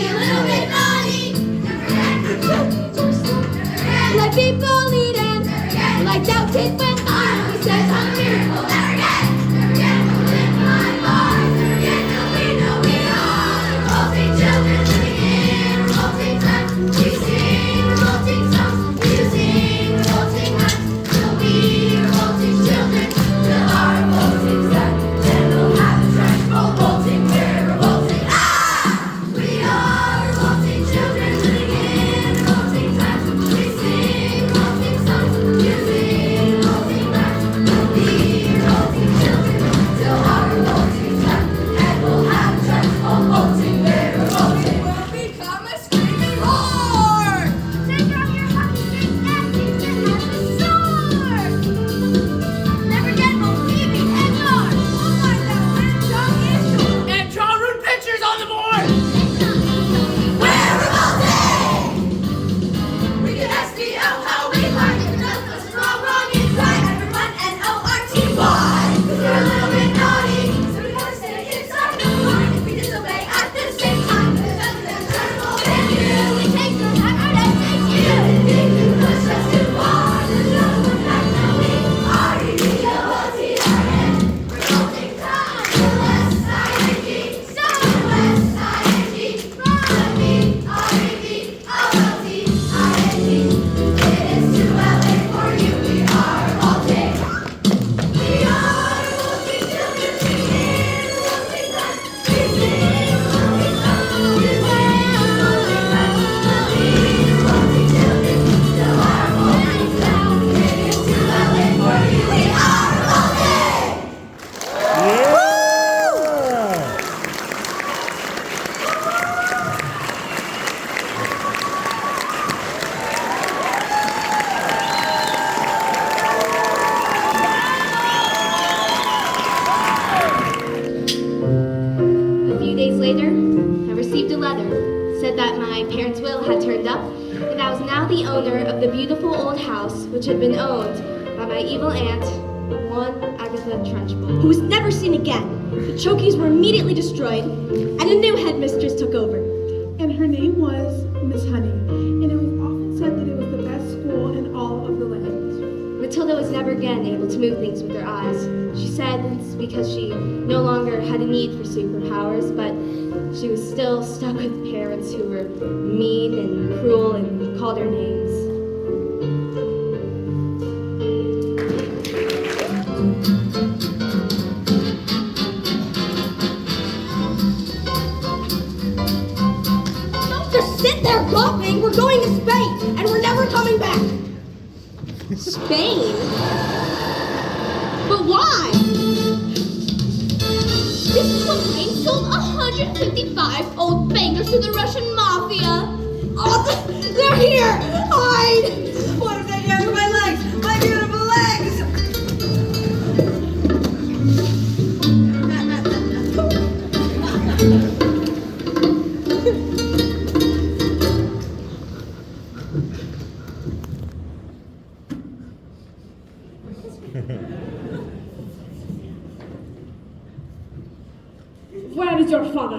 [SPEAKER 3] days later, I received a letter. Said that my parents' will had turned up, and I was now the owner of the beautiful old house which had been owned by my evil aunt, one Agatha Trunchbull.
[SPEAKER 2] Who was never seen again. The Chokies were immediately destroyed, and a new headmistress took over.
[SPEAKER 11] And her name was Miss Honey, and it was often said that it was the best school in all of the land.
[SPEAKER 3] Matilda was never again able to move things with her eyes. She said it's because she no longer had a need for superpowers, but she was still stuck with parents who were mean and cruel and called her names.
[SPEAKER 2] Don't just sit there gawping. We're going to Spain, and we're never coming back.
[SPEAKER 3] Spain? But why?
[SPEAKER 12] This is what Rain sold 155 old bangers to the Russian mafia.
[SPEAKER 2] Oh, they're here! Hide! What have they done to my legs? My beautiful legs!
[SPEAKER 7] Where is your father?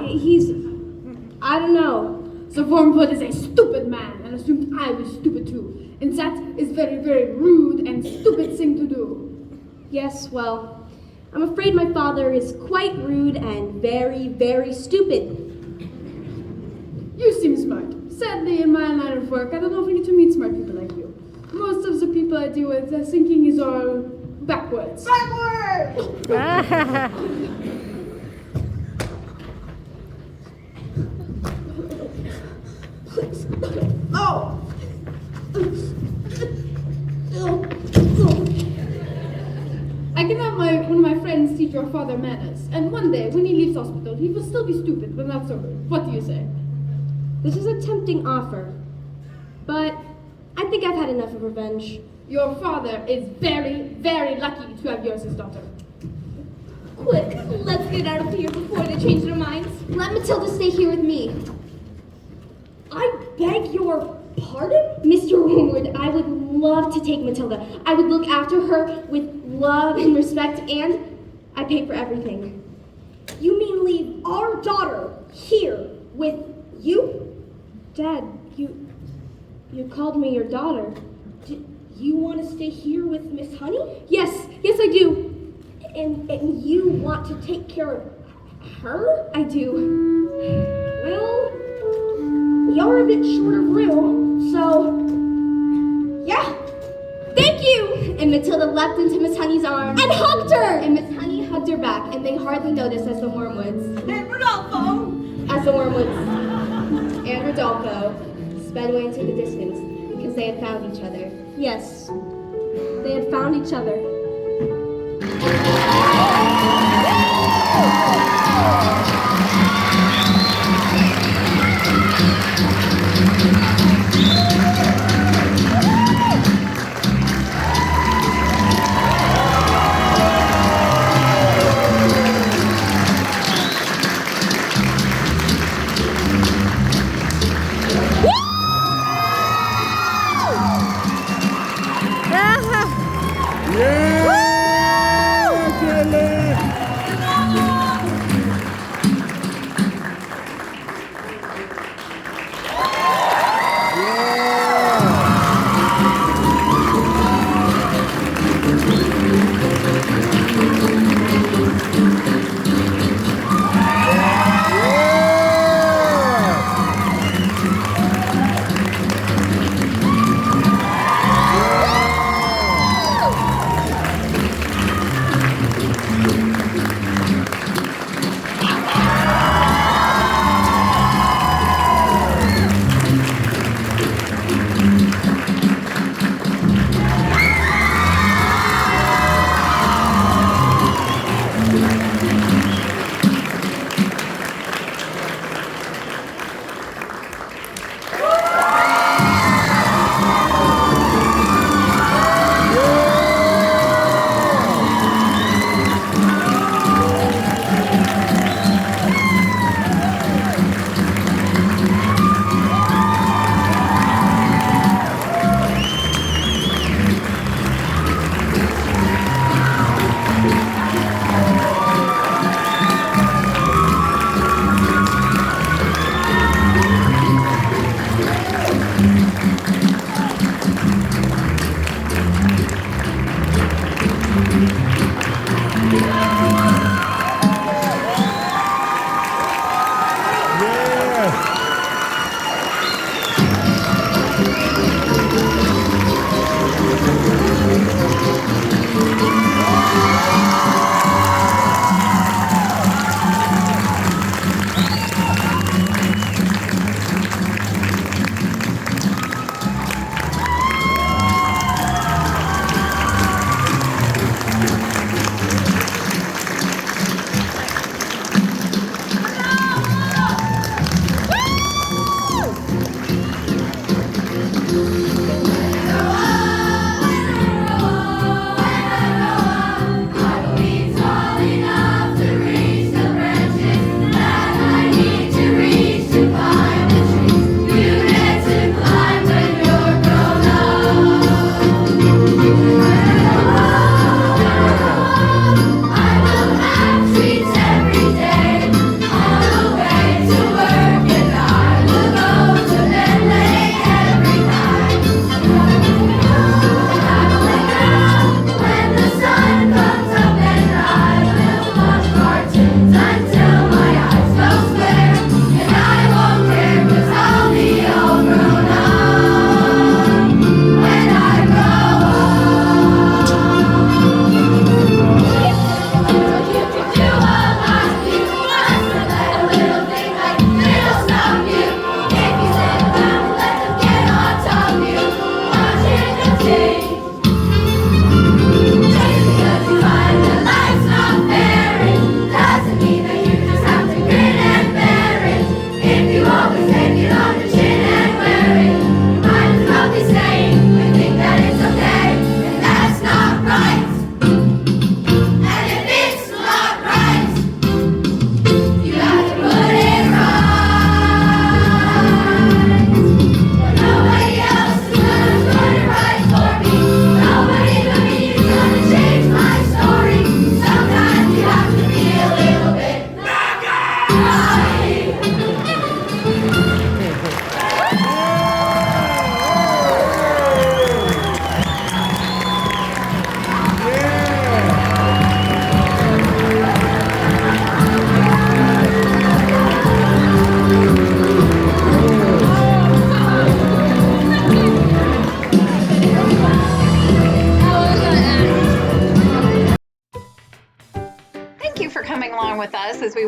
[SPEAKER 8] I don't know.
[SPEAKER 7] The wormwood is a stupid man and assumed I was stupid too. And that is very, very rude and stupid thing to do.
[SPEAKER 8] Yes, well, I'm afraid my father is quite rude and very, very stupid.
[SPEAKER 7] You seem smart. Sadly, in my line of work, I don't often get to meet smart people like you. Most of the people I deal with, their thinking is all backwards.
[SPEAKER 2] Oh!
[SPEAKER 7] I can have one of my friends teach your father manners, and one day, when he leaves hospital, he will still be stupid, but not so rude. What do you say?
[SPEAKER 8] This is a tempting offer, but I think I've had enough of revenge.
[SPEAKER 7] Your father is very, very lucky to have you as his daughter.
[SPEAKER 12] Quick, let's get out of here before they change their minds.
[SPEAKER 3] Let Matilda stay here with me.
[SPEAKER 8] I beg your pardon?
[SPEAKER 3] Mr. Wormwood, I would love to take Matilda. I would look after her with love and respect, and I pay for everything.
[SPEAKER 2] You mean leave our daughter here with you?
[SPEAKER 8] Dad, you called me your daughter.
[SPEAKER 2] Do you want to stay here with Miss Honey?
[SPEAKER 8] Yes, I do.
[SPEAKER 2] And you want to take care of her?
[SPEAKER 8] I do.
[SPEAKER 2] Well, we are a bit short of room, so yeah.
[SPEAKER 3] Thank you! And Matilda leapt into Miss Honey's arms
[SPEAKER 2] And hugged her!
[SPEAKER 3] and Miss Honey hugged her back, and they hardly noticed as the Wormwoods
[SPEAKER 2] And Rodolfo!
[SPEAKER 3] and Rodolfo sped away into the distance because they had found each other.
[SPEAKER 8] Yes, they had found each other.
[SPEAKER 13] Yeah!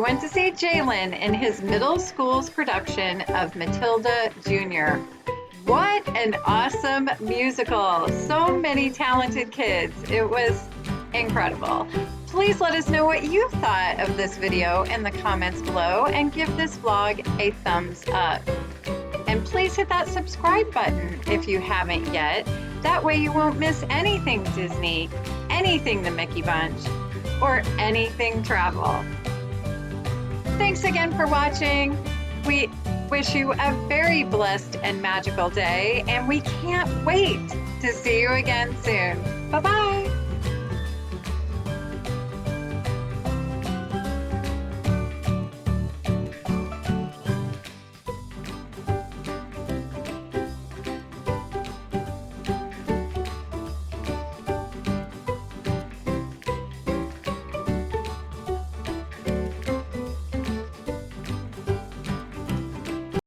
[SPEAKER 1] went to see Jaylen in his middle school's production of Matilda Jr. What an awesome musical! So many talented kids. It was incredible. Please let us know what you thought of this video in the comments below and give this vlog a thumbs up. And please hit that subscribe button if you haven't yet. That way you won't miss anything Disney, anything the Mickey Bunch, or anything travel. Thanks again for watching. We wish you a very blessed and magical day, and we can't wait to see you again soon. Bye-bye.